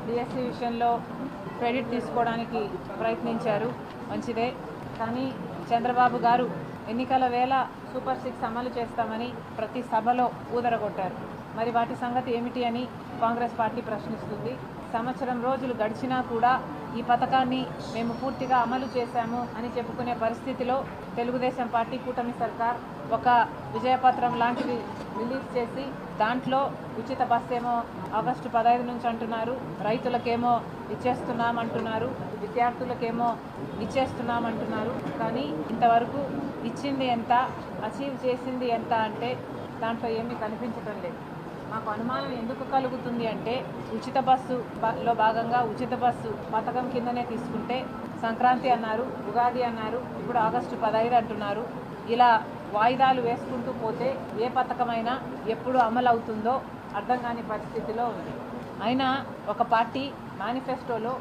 DSC విషయంలో credit తీసుకోవడానికి ప్రయత్నించారు, మంచిదే. కానీ చంద్రబాబు గారు ఎన్నికల వేళ సూపర్ 6 అమలు చేస్తామని ప్రతి సభలో ఊదరగొట్టారు. మరి వాటి సంగతి ఏమిటి అని కాంగ్రెస్ పార్టీ ప్రశ్నిస్తుంది. సంవత్సరం రోజులు గడిచినా కూడా ఈ పథకాన్ని మేము పూర్తిగా అమలు చేశాము అని చెప్పుకునే పరిస్థితిలో తెలుగుదేశం పార్టీ కూటమి సర్కార్ ఒక విజయపత్రం లాంటిది రిలీజ్ చేసి దాంట్లో ఉచిత బస్సు ఏమో ఆగస్టు 15 నుంచి అంటున్నారు, రైతులకేమో ఇచ్చేస్తున్నామంటున్నారు, విద్యార్థులకేమో ఇచ్చేస్తున్నామంటున్నారు. కానీ ఇంతవరకు ఇచ్చింది ఎంత, అచీవ్ చేసింది ఎంత అంటే దాంట్లో ఏమీ కనిపించడం లేదు. మాకు అనుమానం ఎందుకు కలుగుతుంది అంటే ఉచిత బస్సులో భాగంగా ఉచిత బస్సు పథకం కిందనే తీసుకుంటే సంక్రాంతి అన్నారు, ఉగాది అన్నారు, ఇప్పుడు ఆగస్టు 15 అంటున్నారు. ఇలా వాయిదాలు వేసుకుంటూ పోతే ఏ పథకమైనా ఎప్పుడు అమలు అవుతుందో అర్థం కాని పరిస్థితిలో ఉంది. అయినా ఒక పార్టీ మేనిఫెస్టోలో